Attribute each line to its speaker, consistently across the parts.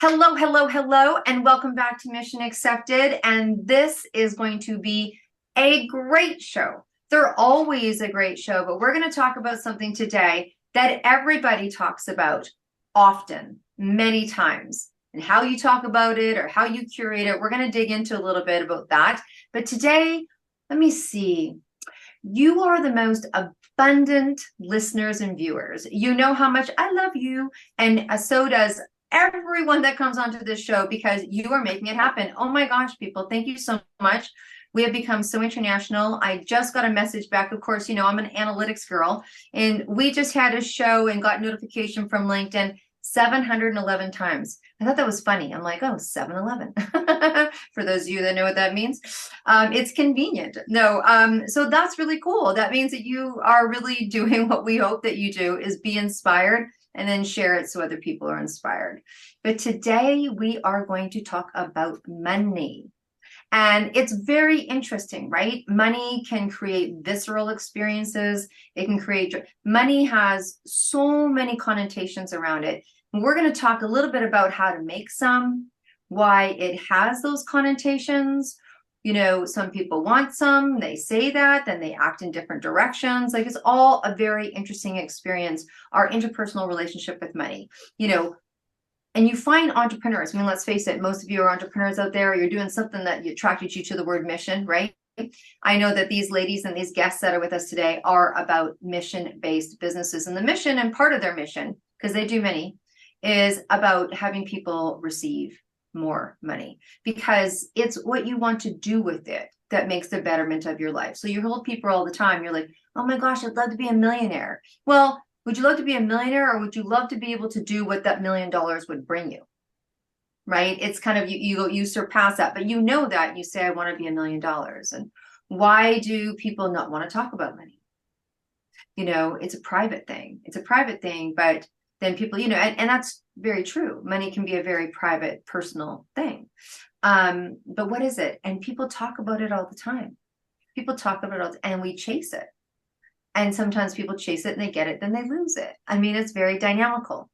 Speaker 1: Hello, hello, hello, and welcome back to Mission Accepted. And this is going to be a great show. They're always a great show, but we're going to talk about something today that everybody talks about often, many times. And how you talk about it or how you curate it, we're going to dig into a little bit about that. But today, let me see. You are the most abundant listeners and viewers. You know how much I love you, and so does everyone that comes onto this show because you are making it happen. Oh my gosh, people, thank you so much. We have become so international. I just got a message back. Of course, I'm an analytics girl, and we just had a show and got notification from LinkedIn 711 times. I thought that was funny. I'm like, oh, 7-Eleven. For those of you that know what that means, it's convenient. No, so that's really cool. That means that you are really doing what we hope that you do, is be inspired and then share it so other people are inspired. But today we are going to talk about money. And it's very interesting, right? Money can create visceral experiences. Money has so many connotations around it. And we're going to talk a little bit about how to make some, why it has those connotations. Some people want some, they say that, then they act in different directions. Like, it's all a very interesting experience, our interpersonal relationship with money. And you find entrepreneurs. I mean, let's face it, most of you are entrepreneurs out there. You're doing something that attracted you to the word mission, right? I know that these ladies and these guests that are with us today are about mission-based businesses. And the mission, and part of their mission, because they do many, is about having people receive more money, because it's what you want to do with it that makes the betterment of your life. So you hold people all the time. You're like, oh my gosh, I'd love to be a millionaire. Well, would you love to be a millionaire, or would you love to be able to do what that $1 million would bring you? Right? It's kind of, you surpass that, but that you say, I want to be $1 million. And why do people not want to talk about money? It's a private thing. It's a private thing, but then people, and that's very true. Money can be a very private, personal thing. But what is it? And people talk about it all the time. People talk about it, and we chase it. And sometimes people chase it and they get it, then they lose it. I mean, it's very dynamical.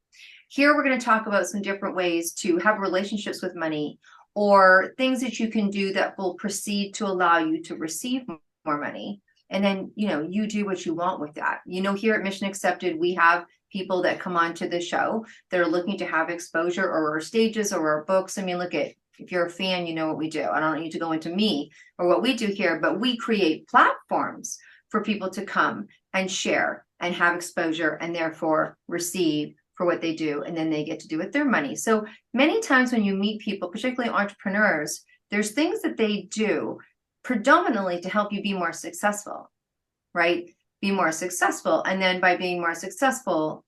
Speaker 1: Here, we're going to talk about some different ways to have relationships with money, or things that you can do that will proceed to allow you to receive more money. And then, you do what you want with that. Here at Mission Accepted, we have people that come on to the show that are looking to have exposure, or our stages, or our books. I mean, if you're a fan, you know what we do. I don't need to go into me or what we do here, but we create platforms for people to come and share and have exposure, and therefore receive for what they do, and then they get to do with their money. So many times when you meet people, particularly entrepreneurs, there's things that they do predominantly to help you be more successful, right? Be more successful. And then by being more successful,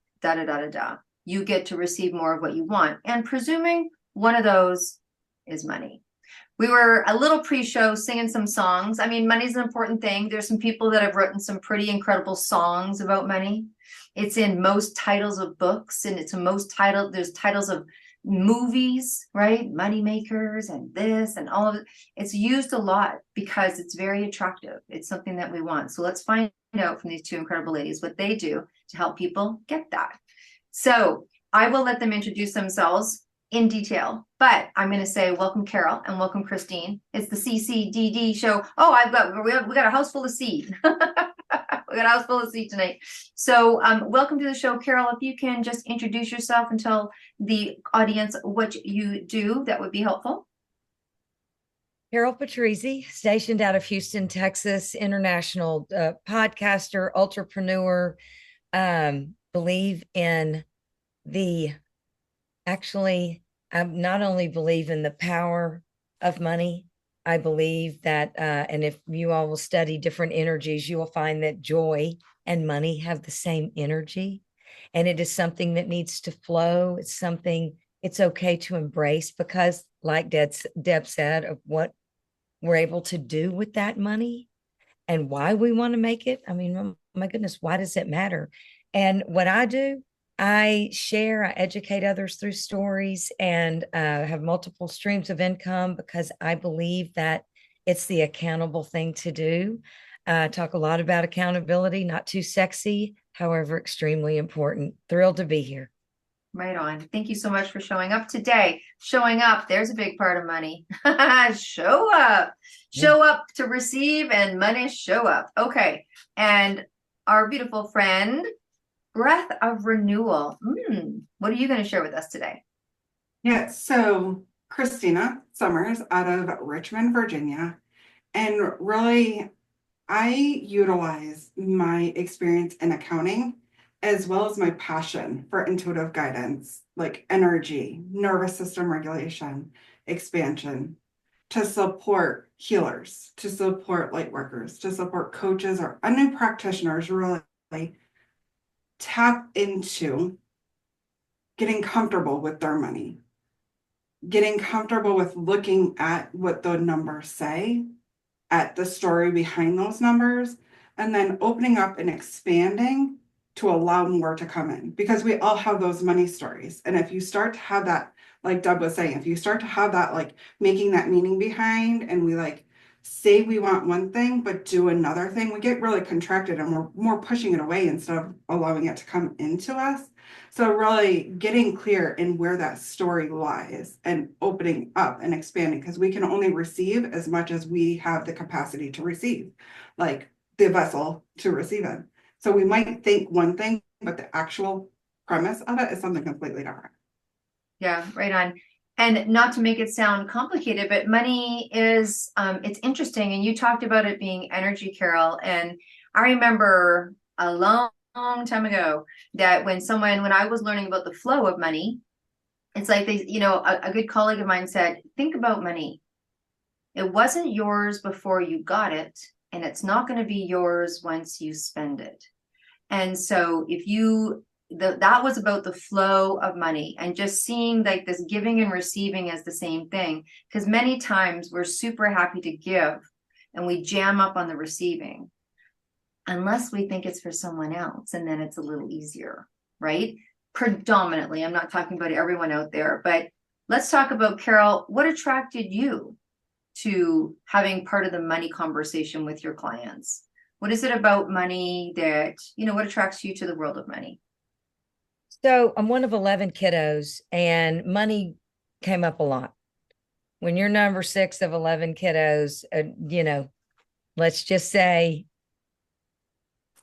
Speaker 1: you get to receive more of what you want. And presuming one of those is money. We were a little pre-show singing some songs. I mean, money's an important thing. There's some people that have written some pretty incredible songs about money. It's in most titles of books, and there's titles of movies, right? Money makers and this and all of it. It's used a lot because it's very attractive. It's something that we want. So let's find out from these two incredible ladies what they do to help people get that. So I will let them introduce themselves in detail, but I'm going to say welcome, Carol, and welcome, Christine. It's the CCDD show. Oh, we got a house full of seed. We got a house full of seed tonight. So welcome to the show, Carol. If you can just introduce yourself and tell the audience what you do, that would be helpful.
Speaker 2: Carroll Patrizzi, stationed out of Houston, Texas, international podcaster, entrepreneur, believe in I not only believe in the power of money, I believe that, and if you all will study different energies, you will find that joy and money have the same energy. And it is something that needs to flow. It's something it's okay to embrace, because like Deb said, of what we're able to do with that money and why we want to make it. I mean, oh my goodness, why does it matter? And what I do, I share, I educate others through stories, and have multiple streams of income, because I believe that it's the accountable thing to do. I talk a lot about accountability, not too sexy, however, extremely important. Thrilled to be here.
Speaker 1: Right on. Thank you so much for showing up today. Showing up, there's a big part of money. Show up.
Speaker 2: Yeah.
Speaker 1: Show up to receive and money show up. Okay. And our beautiful friend, breath of renewal. What are you going to share with us today?
Speaker 3: Yeah, so Christina Sommers out of Richmond, Virginia. And really, I utilize my experience in accounting as well as my passion for intuitive guidance, like energy, nervous system regulation, expansion, to support healers, to support light workers, to support coaches or new practitioners really tap into getting comfortable with their money, getting comfortable with looking at what the numbers say, at the story behind those numbers, and then opening up and expanding to allow more to come in, because we all have those money stories. And if you start to have that, like Doug was saying, if you start to have that, like making that meaning behind, and we like say we want one thing but do another thing, we get really contracted and we're more pushing it away instead of allowing it to come into us. So really getting clear in where that story lies and opening up and expanding, because we can only receive as much as we have the capacity to receive, like the vessel to receive it. So we might think one thing, but the actual premise of it is something completely different.
Speaker 1: Yeah, right on. And not to make it sound complicated, but money is it's interesting. And you talked about it being energy, Carol. And I remember a long time ago that when I was learning about the flow of money, it's like a good colleague of mine said, think about money. It wasn't yours before you got it, and it's not going to be yours once you spend it. And so if you that was about the flow of money and just seeing like this giving and receiving as the same thing. Because many times we're super happy to give and we jam up on the receiving unless we think it's for someone else. And then it's a little easier, right? Predominantly, I'm not talking about everyone out there, but let's talk about, Carol, what attracted you to having part of the money conversation with your clients? What is it about money that, what attracts you to the world of money?
Speaker 2: So I'm one of 11 kiddos, and money came up a lot. When you're number 6 of 11 kiddos, let's just say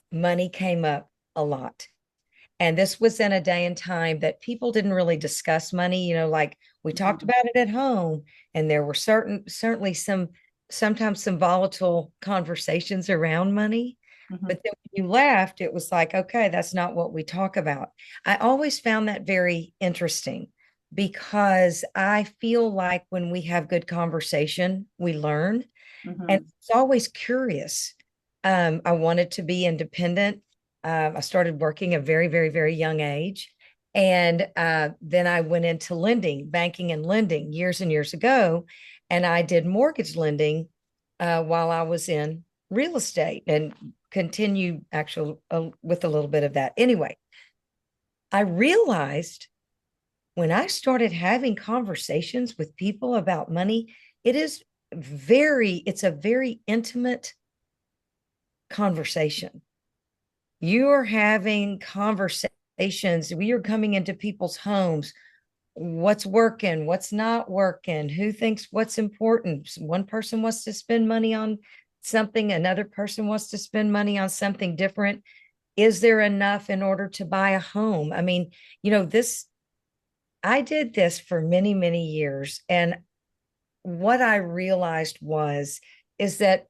Speaker 2: money came up a lot. And this was in a day and time that people didn't really discuss money, like we talked about it at home, and there were certainly sometimes some volatile conversations around money.
Speaker 1: Mm-hmm.
Speaker 2: But then when you left, it was like, okay, that's not what we talk about. I always found that very interesting because I feel like when we have good conversation, we learn.
Speaker 1: Mm-hmm.
Speaker 2: And it's always curious. I wanted to be independent. I started working at a very, very, very young age. And then I went into lending, banking and lending years and years ago. And I did mortgage lending while I was in real estate and continue actually with a little bit of that. Anyway, I realized when I started having conversations with people about money, it's a very intimate conversation. You are having conversations. We are coming into people's homes. What's working? What's not working? Who thinks what's important? One person wants to spend money on something. Another person wants to spend money on something different. Is there enough in order to buy a home? I mean, I did this for many, many years. And what I realized is that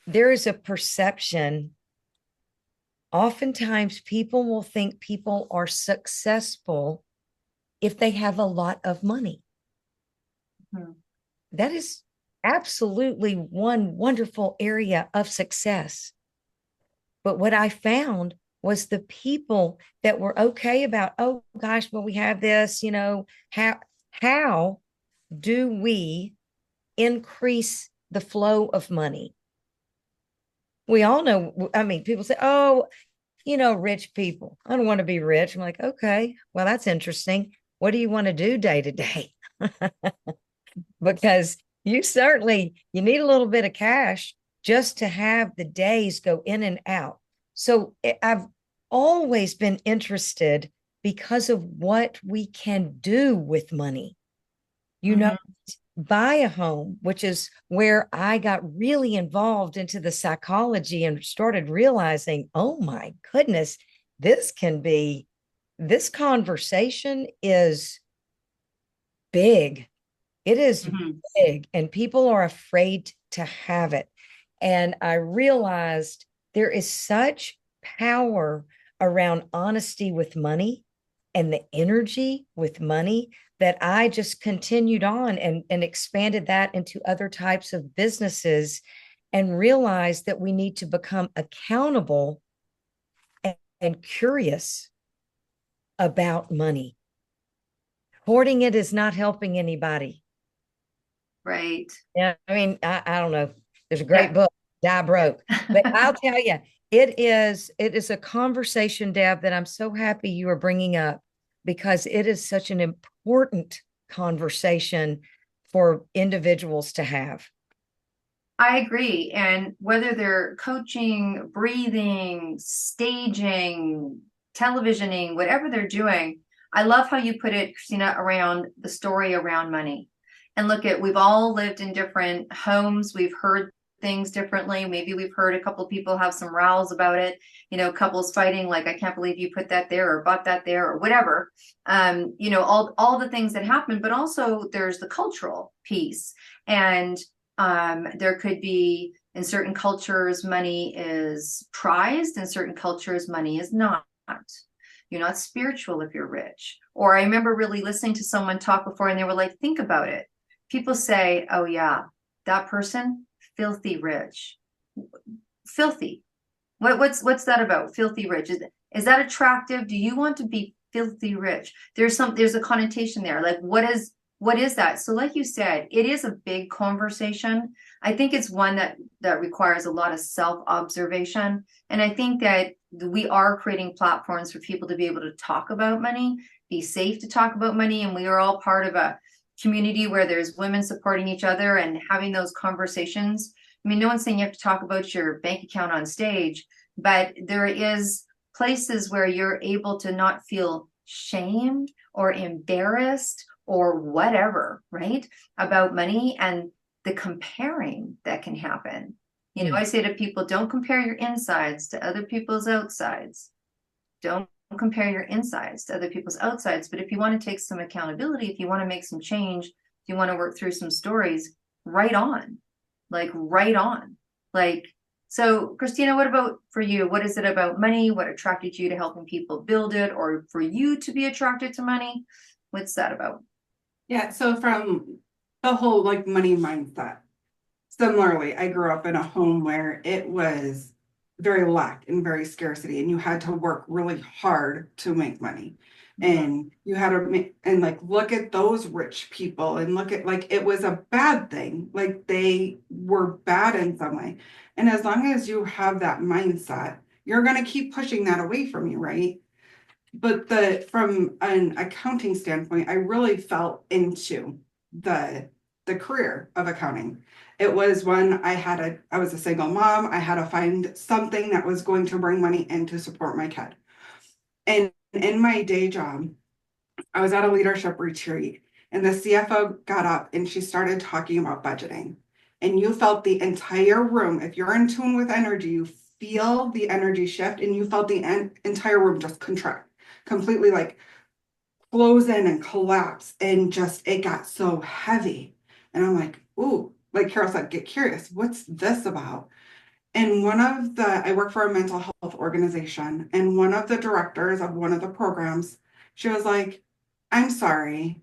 Speaker 2: there is a perception. Oftentimes, people will think people are successful if they have a lot of money. Mm-hmm. That is absolutely one wonderful area of success. But what I found was the people that were okay about, oh gosh, well, we have this, how do we increase the flow of money? We all know, I mean, people say, oh, rich people. I don't want to be rich. I'm like, okay, well, that's interesting. What do you want to do day to day? Because you need a little bit of cash just to have the days go in and out. So always been interested because of what we can do with money. You know,
Speaker 1: Mhm.
Speaker 2: buy a home, which is where I got really involved into the psychology and started realizing, oh my goodness, this can be, this conversation is big. It is
Speaker 1: Mhm.
Speaker 2: big, and people are afraid to have it. And I realized there is such power around honesty with money and the energy with money that I just continued on and expanded that into other types of businesses and realized that we need to become accountable and curious about money. Hoarding it is not helping anybody.
Speaker 1: Right.
Speaker 2: Yeah, I mean, I don't know. There's a great
Speaker 1: Yeah.
Speaker 2: book, Die Broke. But I'll tell you, it is a conversation, Deb, that I'm so happy you are bringing up because it is such an important conversation for individuals to have.
Speaker 1: I agree. And whether they're coaching, breathing, staging, televisioning, whatever they're doing, I love how you put it, Christina, around the story around money. And look at, we've all lived in different homes. We've heard things differently. Maybe we've heard a couple of people have some rows about it, couples fighting, like, I can't believe you put that there or bought that there or whatever. All the things that happen, but also there's the cultural piece. And there could be, in certain cultures, money is prized, in certain cultures, money is not. You're not spiritual if you're rich. Or I remember really listening to someone talk before, and they were like, think about it. People say, oh, yeah, that person, filthy rich. Filthy. What's that about? Filthy rich. Is that attractive? Do you want to be filthy rich? There's a connotation there. Like, what is that? So like you said, it is a big conversation. I think it's one that requires a lot of self-observation. And I think that we are creating platforms for people to be able to talk about money, be safe to talk about money. And we are all part of a community where there's women supporting each other and having those conversations. I mean, no one's saying you have to talk about your bank account on stage, but there is places where you're able to not feel shamed or embarrassed or whatever, right? About money and the comparing that can happen.
Speaker 2: Mm.
Speaker 1: I say to people, don't compare your insides to other people's outsides. Don't compare your insides to other people's outsides. But if you want to take some accountability, if you want to make some change, if you want to work through some stories, right on. Like right on. Like, so Christina, what about for you? What is it about money? What attracted you to helping people build it, or for you to be attracted to money? What's that about?
Speaker 3: Yeah, so from the whole like money mindset, similarly, I grew up in a home where it was very lack and very scarcity, and you had to work really hard to make money. And you had to make, and like look at those rich people and look at like it was a bad thing, like they were bad in some way. And as long as you have that mindset, you're going to keep pushing that away from you, right? But from an accounting standpoint, I really fell into the career of accounting. It was when I was a single mom. I had to find something that was going to bring money in to support my kid. And in my day job, I was at a leadership retreat, and the CFO got up and she started talking about budgeting. And you felt the entire room, if you're in tune with energy, you feel the energy shift, and you felt the entire room just contract, completely like close in and collapse. And just, it got so heavy. And I'm like, ooh, like Carol said, get curious. What's this about? And I work for a mental health organization, and one of the directors of one of the programs, she was like, I'm sorry.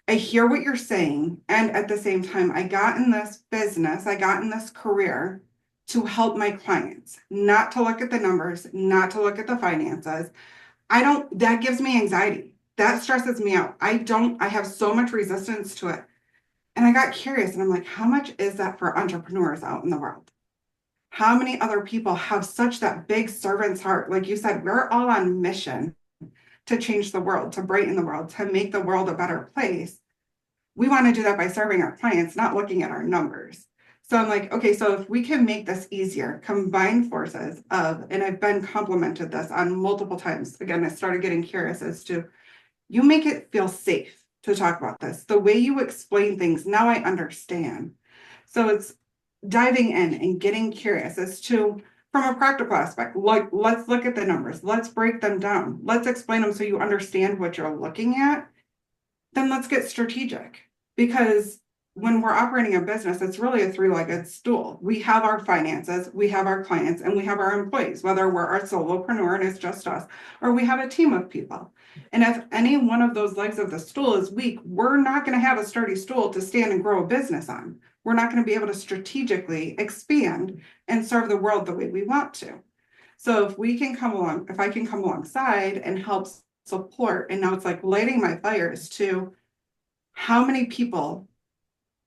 Speaker 3: I hear what you're saying. And at the same time, I got in this business, I got in this career to help my clients, not to look at the numbers, not to look at the finances. That gives me anxiety. That stresses me out. I have so much resistance to it. And I got curious and I'm like, how much is that for entrepreneurs out in the world? How many other people have such that big servant's heart? Like you said, we're all on mission to change the world, to brighten the world, to make the world a better place. We want to do that by serving our clients, not looking at our numbers. So I'm like, okay, so if we can make this easier, combine forces of, and I've been complimented this on multiple times. Again, I started getting curious as to, you make it feel safe to talk about this. The way you explain things, now I understand. So it's diving in and getting curious as to, from a practical aspect, like, let's look at the numbers, let's break them down, let's explain them so you understand what you're looking at. Then let's get strategic, because when we're operating a business, it's really a three-legged stool. We have our finances, we have our clients, and we have our employees, whether we're a solopreneur and it's just us, or we have a team of people. And if any one of those legs of the stool is weak, we're not going to have a sturdy stool to stand and grow a business on. We're not going to be able to strategically expand and serve the world the way we want to. So if we can come along, if I can come alongside and help support, and now it's like lighting my fires to how many people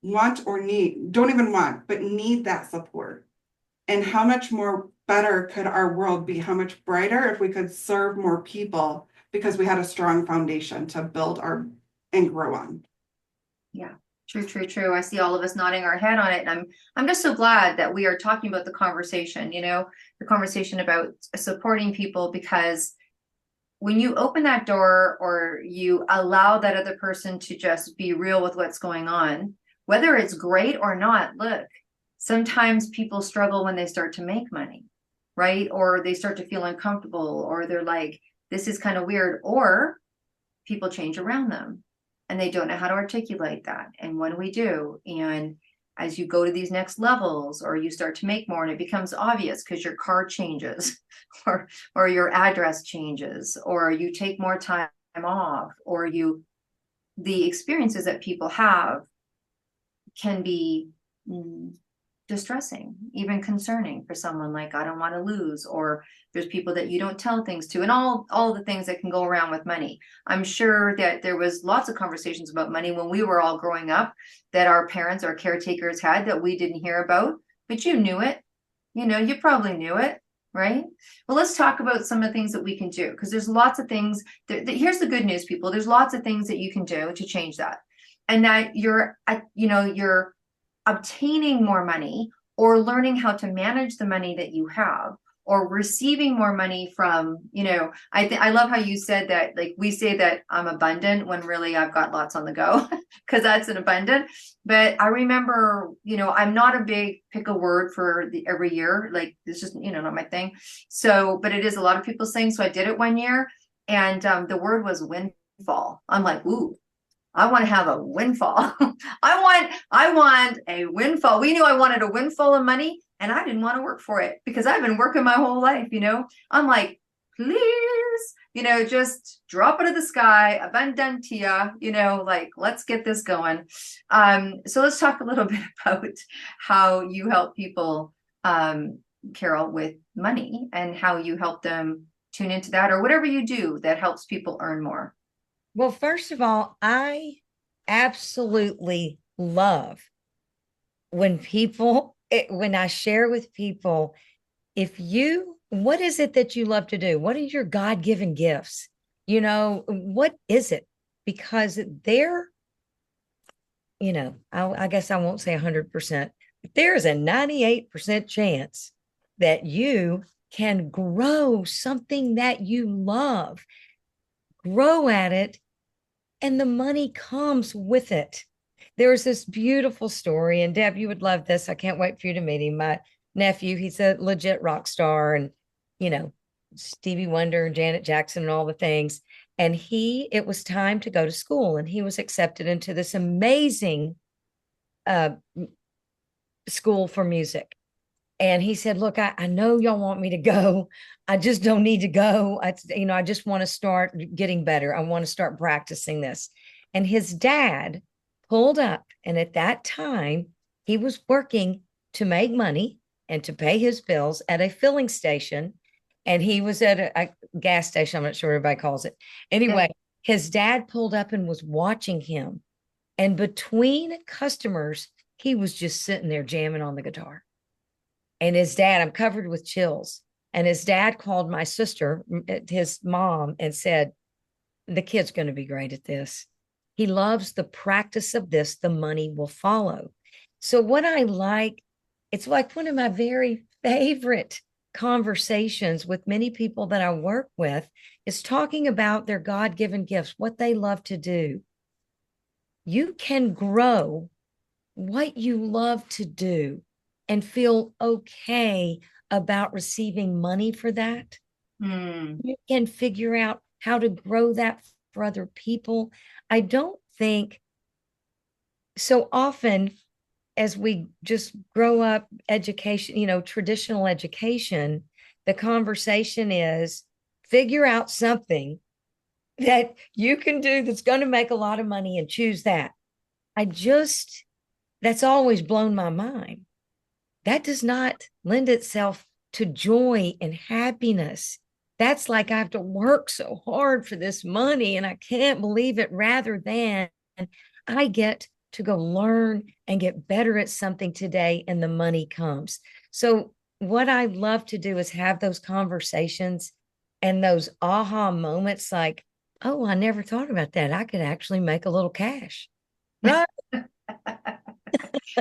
Speaker 3: want or need, don't even want, but need that support. And how much more better could our world be? How much brighter if we could serve more people because we had a strong foundation to build our and grow on.
Speaker 1: Yeah, true, true, true. I see all of us nodding our head on it. And I'm just so glad that we are talking about the conversation, the conversation about supporting people, because when you open that door or you allow that other person to just be real with what's going on, whether it's great or not, look, sometimes people struggle when they start to make money, right? Or they start to feel uncomfortable, or they're like, this is kind of weird, or people change around them and they don't know how to articulate that. And when we do, and as you go to these next levels, or you start to make more and it becomes obvious because your car changes or your address changes, or you take more time off, or the experiences that people have can be distressing, even concerning for someone. Like, I don't want to lose, or there's people that you don't tell things to, and all the things that can go around with money. I'm sure that there was lots of conversations about money when we were all growing up that our parents, our caretakers had, that we didn't hear about, but you knew it. You probably knew it, right? Well, let's talk about some of the things that we can do, because there's lots of things here's the good news, people. There's lots of things that you can do to change that, and that you're obtaining more money, or learning how to manage the money that you have, or receiving more money from, I love how you said that, like, we say that I'm abundant when really I've got lots on the go, because that's an abundant. But I remember, I'm not a big pick a word for every year. Like, it's just, not my thing. So, but it is a lot of people's thing. So I did it one year, and the word was windfall. I'm like, ooh, I want to have a windfall. I want a windfall. We knew I wanted a windfall of money, and I didn't want to work for it because I've been working my whole life, I'm like, please, just drop it to the sky, abundantia, like, let's get this going. So let's talk a little bit about how you help people, Carroll, with money, and how you help them tune into that, or whatever you do that helps people earn more.
Speaker 2: Well, first of all, I absolutely love when when I share with people, what is it that you love to do? What are your God-given gifts? What is it? Because I guess I won't say 100%, but there is a 98% chance that you can grow something that you love, grow at it, and the money comes with it. There's this beautiful story, and Deb, you would love this. I can't wait for you to meet him. My nephew, he's a legit rock star, and Stevie Wonder and Janet Jackson and all the things. And it was time to go to school, and he was accepted into this amazing school for music. And he said, look, I know y'all want me to go. I just don't need to go. I just want to start getting better. I want to start practicing this. And his dad pulled up. And at that time, he was working to make money and to pay his bills at a filling station. And he was at a gas station. I'm not sure what everybody calls it. Anyway, his dad pulled up and was watching him. And between customers, he was just sitting there jamming on the guitar. And his dad, I'm covered with chills. And his dad called my sister, his mom, and said, the kid's going to be great at this. He loves the practice of this. The money will follow. So what I like It's like one of my very favorite conversations with many people that I work with is talking about their God-given gifts, what they love to do. You can grow what you love to do and feel okay about receiving money for that. You can figure out how to grow that for other people. I don't think so often as we just grow up education, traditional education, the conversation is figure out something that you can do that's going to make a lot of money and choose that. That's always blown my mind. That does not lend itself to joy and happiness. That's like I have to work so hard for this money and I can't believe it, rather than I get to go learn and get better at something today and the money comes. So, what I love to do is have those conversations and those aha moments like, oh, I never thought about that. I could actually make a little cash. Right.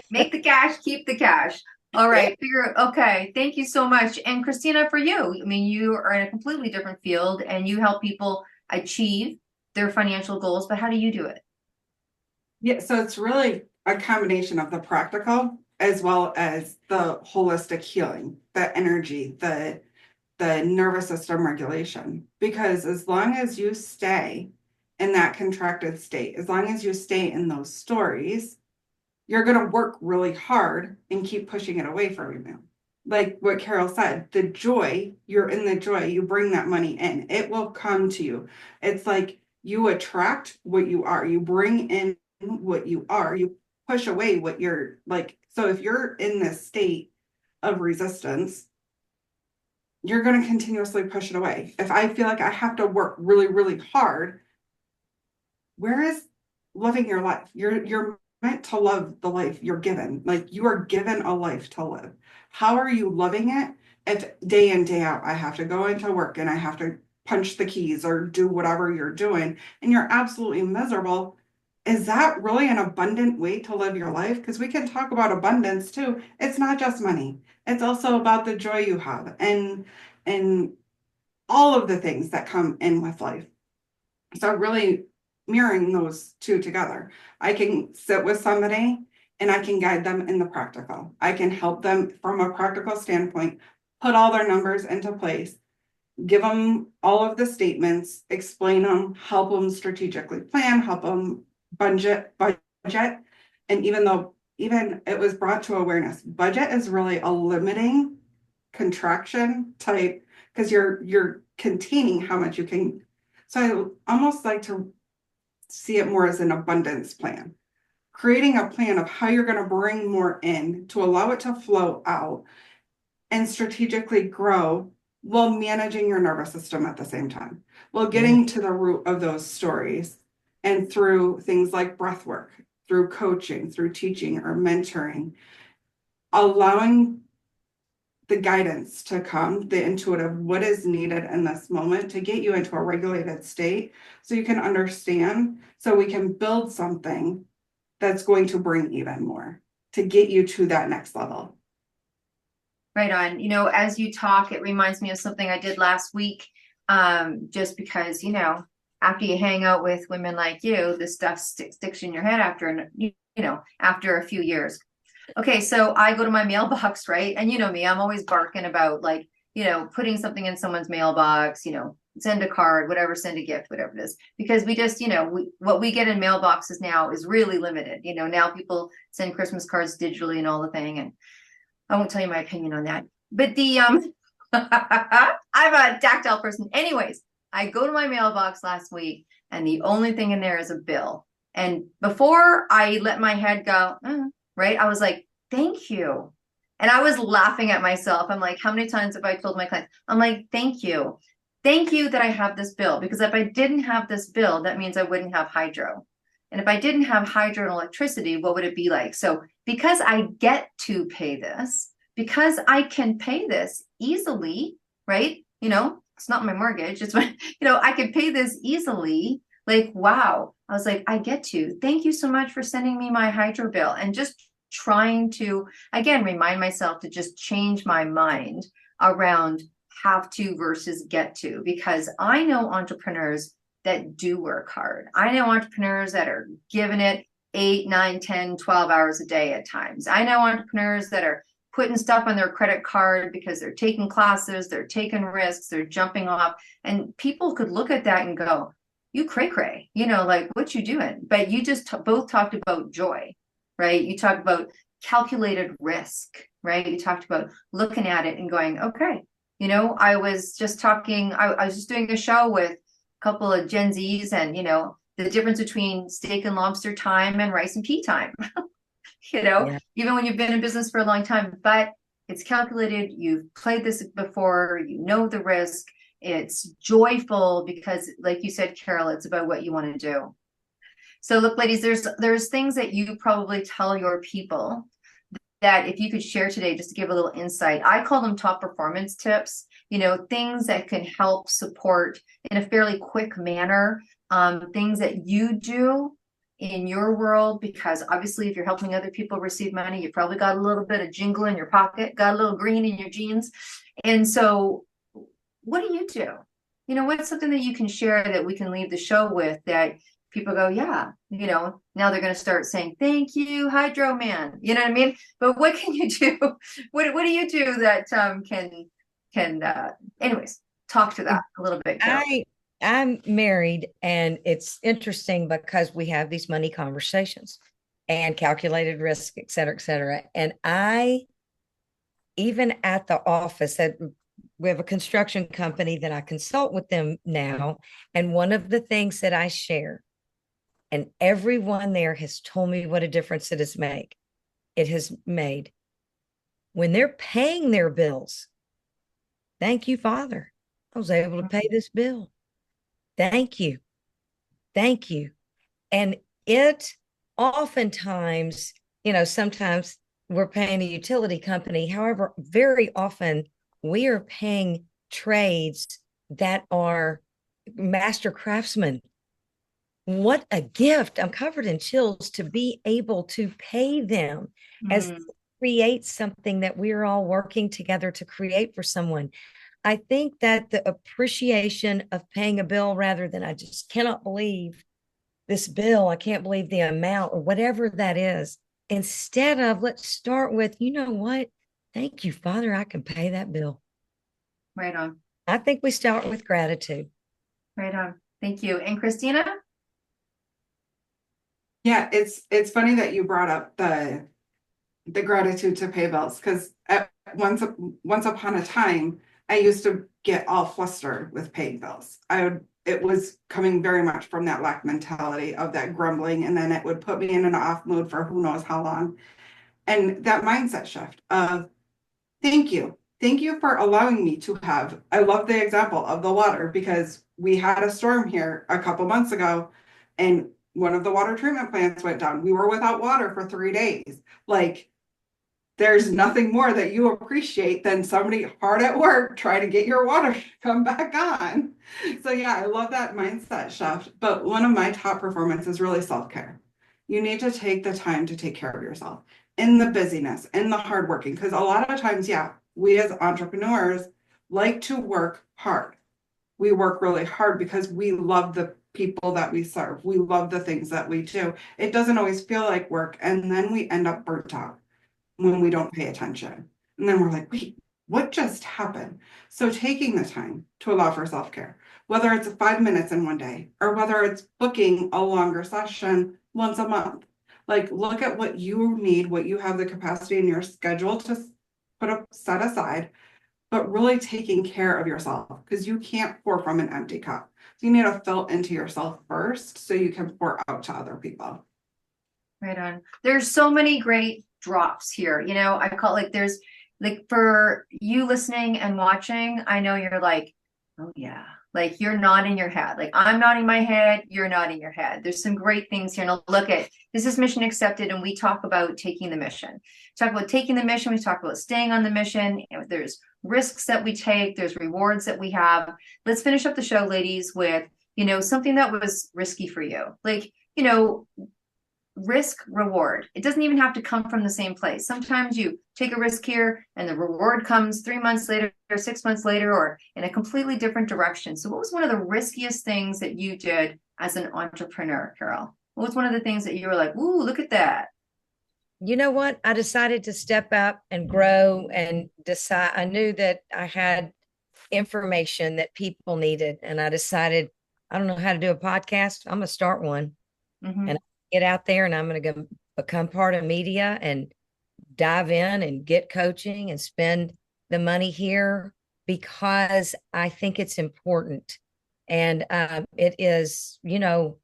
Speaker 1: Make the cash, keep the cash. All right. Okay. Thank you so much. And Christina, for you, I mean, you are in a completely different field and you help people achieve their financial goals, but how do you do it?
Speaker 3: Yeah, so it's really a combination of the practical as well as the holistic healing, the energy, the nervous system regulation. Because as long as you stay in that contracted state, as long as you stay in those stories, you're going to work really hard and keep pushing it away from you. Like what Carroll said, the joy, you're in the joy, you bring that money in, it will come to you. It's like you attract what you are, you bring in what you are, you push away what you're like. So if you're in this state of resistance, you're going to continuously push it away. If I feel like I have to work really, really hard, where is loving your life? You're meant to love the life you're given. Like you are given a life to live. How are you loving it if day in, day out, I have to go into work and I have to punch the keys or do whatever you're doing and you're absolutely miserable? Is that really an abundant way to live your life? Because we can talk about abundance too. It's not just money. It's also about the joy you have and all of the things that come in with life. So really mirroring those two together. I can sit with somebody and I can guide them in the practical. I can help them from a practical standpoint, put all their numbers into place, give them all of the statements, explain them, help them strategically plan, help them budget. And even it was brought to awareness, budget is really a limiting contraction type because you're containing how much you can. So I almost like to see it more as an abundance plan, creating a plan of how you're going to bring more in to allow it to flow out and strategically grow while managing your nervous system at the same time, while getting to the root of those stories. And through things like breath work, through coaching, through teaching or mentoring, allowing the guidance to come, the intuitive, what is needed in this moment to get you into a regulated state so you can understand, so we can build something that's going to bring even more to get you to that next level.
Speaker 1: Right on. As you talk, it reminds me of something I did last week. Just because, after you hang out with women like you, this stuff sticks in your head after a few years. Okay, so I go to my mailbox, right? And you know me, I'm always barking about putting something in someone's mailbox, send a card, whatever, send a gift, whatever it is. Because we just, what we get in mailboxes now is really limited. Now people send Christmas cards digitally and all the thing. And I won't tell you my opinion on that. But I'm a tactile person. Anyways, I go to my mailbox last week and the only thing in there is a bill. And before I let my head go, right, I was like, thank you. And I was laughing at myself. I'm like, how many times have I told my clients? I'm like, thank you. Thank you that I have this bill. Because if I didn't have this bill, that means I wouldn't have hydro. And if I didn't have hydro and electricity, what would it be like? So because I get to pay this, because I can pay this easily, right? It's not my mortgage. It's I could pay this easily. Like, wow. I was like, I get to. Thank you so much for sending me my hydro bill. And just trying to, again, remind myself to just change my mind around have to versus get to, because I know entrepreneurs that do work hard. I know entrepreneurs that are giving it 8, 9, 10, 12 hours a day at times. I know entrepreneurs that are putting stuff on their credit card because they're taking classes, they're taking risks, they're jumping off. And people could look at that and go, you cray cray, like what you doing? But you just both talked about joy, right? You talked about calculated risk, right? You talked about looking at it and going, okay, I was just talking, I was just doing a show with a couple of Gen Zs, and, the difference between steak and lobster time and rice and pea time,
Speaker 2: Yeah.
Speaker 1: even when you've been in business for a long time, but it's calculated. You've played this before, the risk. It's joyful because, like you said, Carol, it's about what you want to do. So look, ladies, there's things that you probably tell your people that if you could share today, just to give a little insight. I call them top performance tips, things that can help support in a fairly quick manner, things that you do in your world, because obviously if you're helping other people receive money, you probably got a little bit of jingle in your pocket, got a little green in your jeans. And so what do you do? What's something that you can share that we can leave the show with that people go, yeah, now they're going to start saying, thank you, Hydro Man. You know what I mean? But what can you do? What do you do that anyways, talk to that a little bit, Carol.
Speaker 2: I'm married, and it's interesting because we have these money conversations and calculated risk, et cetera, et cetera. And even at the office, we have a construction company that I consult with them now. And one of the things that I share, and everyone there has told me what a difference it has made when they're paying their bills. Thank you, Father. I was able to pay this bill. Thank you. Thank you. And it oftentimes, sometimes we're paying a utility company. However, very often we are paying trades that are master craftsmen. What a gift. I'm covered in chills to be able to pay them as create something that we're all working together to create for someone. I think that the appreciation of paying a bill rather than I just cannot believe this bill, I can't believe the amount or whatever that is, instead of let's start with, you know what? Thank you, Father, I can pay that bill.
Speaker 1: Right on.
Speaker 2: I think we start with gratitude.
Speaker 1: Right on. Thank you. And Christina?
Speaker 3: Yeah, it's funny that you brought up the gratitude to pay bills, because once upon a time, I used to get all flustered with paying bills. It was coming very much from that lack mentality of that grumbling, and then it would put me in an off mood for who knows how long. And that mindset shift of thank you. Thank you for allowing me to have, I love the example of the water, because we had a storm here a couple months ago, and one of the water treatment plants went down. We were without water for 3 days. Like, there's nothing more that you appreciate than somebody hard at work trying to get your water to come back on. So yeah, I love that mindset shift. But one of my top performance is really self-care. You need to take the time to take care of yourself in the busyness, in the hard working, because a lot of times, yeah, we as entrepreneurs like to work hard. We work really hard because we love the people that we serve. We love the things that we do. It doesn't always feel like work, and then we end up burnt out when we don't pay attention. And then we're like, wait, what just happened? So taking the time to allow for self-care, whether it's 5 minutes in one day or whether it's booking a longer session once a month, like look at what you need, what you have the capacity in your schedule to set aside, but really taking care of yourself, because you can't pour from an empty cup. So you need to fill into yourself first so you can pour out to other people.
Speaker 1: Right on. There's so many great drops here. I call it, like, there's like, for you listening and watching, I know you're like, oh yeah, like you're nodding your head. Like I'm nodding my head, you're nodding your head. There's some great things here. And look at, this is Mission Accepted, and we talk about taking the mission. Talk about taking the mission. We talk about staying on the mission. There's risks that we take. There's rewards that we have. Let's finish up the show, ladies, with, something that was risky for you. Like, risk reward. It doesn't even have to come from the same place. Sometimes you take a risk here and the reward comes 3 months later or 6 months later or in a completely different direction. So what was one of the riskiest things that you did as an entrepreneur, Carol? What was one of the things that you were like, ooh, look at that?
Speaker 2: You know what? I decided to step up and grow and decide. I knew that I had information that people needed, and I decided I don't know how to do a podcast. I'm gonna start one
Speaker 1: Mm-hmm.
Speaker 2: and get out there, and I'm gonna go become part of media and dive in and get coaching and spend the money here because I think it's important. And it is, it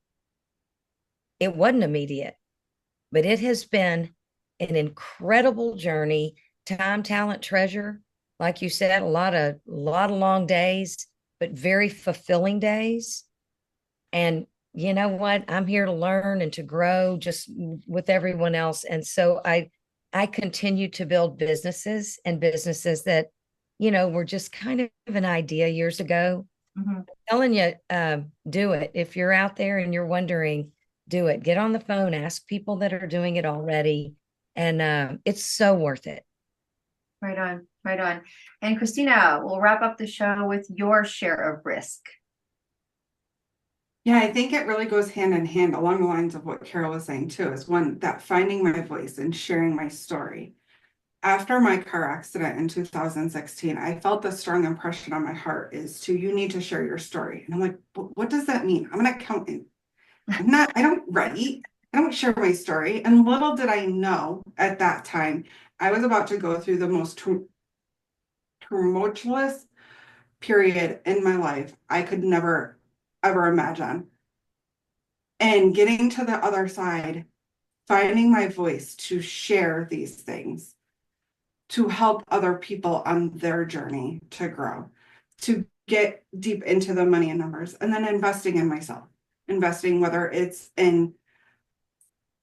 Speaker 2: wasn't immediate, but it has been an incredible journey. Time, talent, treasure. Like you said, a lot of long days, but very fulfilling days. And you know what? I'm here to learn and to grow just with everyone else. And so I continue to build businesses and businesses that, were just kind of an idea years ago.
Speaker 1: Mm-hmm.
Speaker 2: I'm telling you, do it. If you're out there and you're wondering, do it. Get on the phone, ask people that are doing it already. And it's so worth it.
Speaker 1: Right on, right on. And Christina, we'll wrap up the show with your share of risk.
Speaker 3: Yeah, I think it really goes hand in hand along the lines of what Carol was saying too, is one that finding my voice and sharing my story. After my car accident in 2016, I felt the strong impression on my heart is to, you need to share your story. And I'm like, what does that mean? I'm an accountant. I don't write, I don't share my story. And little did I know at that time, I was about to go through the most tumultuous period in my life I could never, ever imagine. And getting to the other side, finding my voice to share these things, to help other people on their journey to grow, to get deep into the money and numbers, and then investing in myself, investing, whether it's in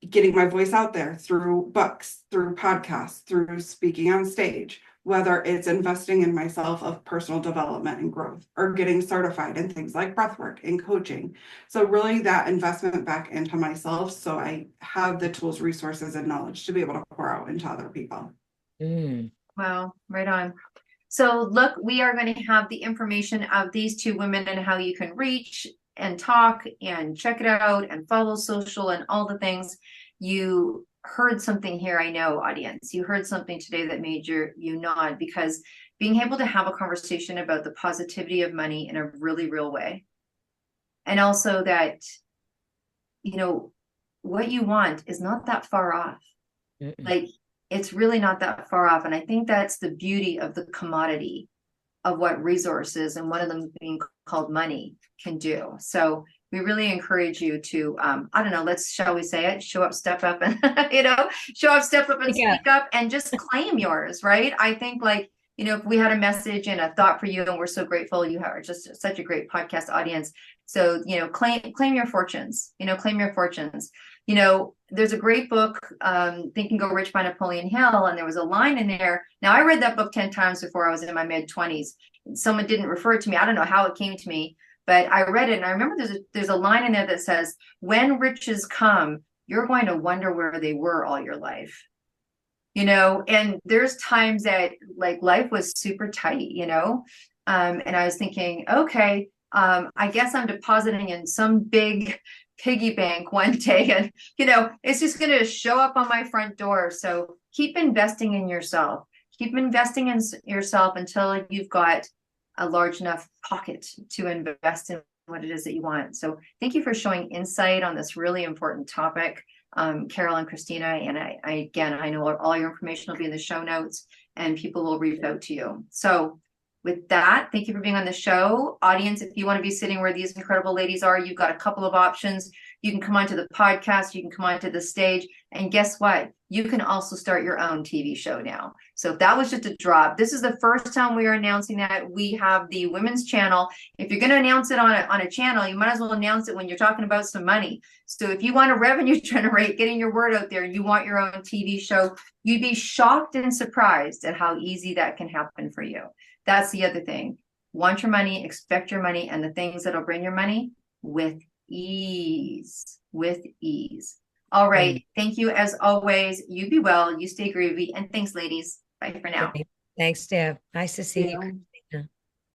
Speaker 3: getting my voice out there through books, through podcasts, through speaking on stage, whether it's investing in myself of personal development and growth, or getting certified in things like breathwork and coaching. So really that investment back into myself, so I have the tools, resources, and knowledge to be able to pour out into other people.
Speaker 1: Wow, right on. So look, we are going to have the information of these two women and how you can reach and talk and check it out and follow social and all the things. You heard something here, I know, audience. You heard something today that made you nod, because being able to have a conversation about the positivity of money in a really real way. And also that, what you want is not that far off.
Speaker 2: Mm-mm.
Speaker 1: Like, it's really not that far off. And I think that's the beauty of the commodity of what resources, and one of them being called money, can do. So we really encourage you to, I don't know, shall we say it? Show up, step up, and, show up, step up and speak up and just claim yours, right? I think if we had a message and a thought for you, and we're so grateful you are just such a great podcast audience. So, claim your fortunes, claim your fortunes. There's a great book, Think and Go Rich by Napoleon Hill. And there was a line in there. Now, I read that book 10 times before I was in my mid-20s. Someone didn't refer it to me. I don't know how it came to me, but I read it. And I remember there's a line in there that says, when riches come, you're going to wonder where they were all your life. And there's times that life was super tight, and I was thinking, okay, I guess I'm depositing in some big piggy bank one day, and it's just going to show up on my front door. So keep investing in yourself. Keep investing in yourself until you've got a large enough pocket to invest in what it is that you want. So thank you for showing insight on this really important topic, Carol and Christina. And I know all your information will be in the show notes, and people will reach out to you. So with that, thank you for being on the show. Audience, if you want to be sitting where these incredible ladies are, you've got a couple of options. You can come onto the podcast, you can come onto the stage, and guess what? You can also start your own TV show now. So if that was just a drop, this is the first time we are announcing that we have the women's channel. If you're going to announce it on a channel, you might as well announce it when you're talking about some money. So if you want a revenue generate, getting your word out there, you want your own TV show, you'd be shocked and surprised at how easy that can happen for you. That's the other thing. Want your money, expect your money, and the things that'll bring your money with ease, All right. Thank you as always. You be well. You stay groovy. And thanks, ladies. Bye for now.
Speaker 2: Great. Thanks, Deb. Nice to see you.
Speaker 3: Yeah.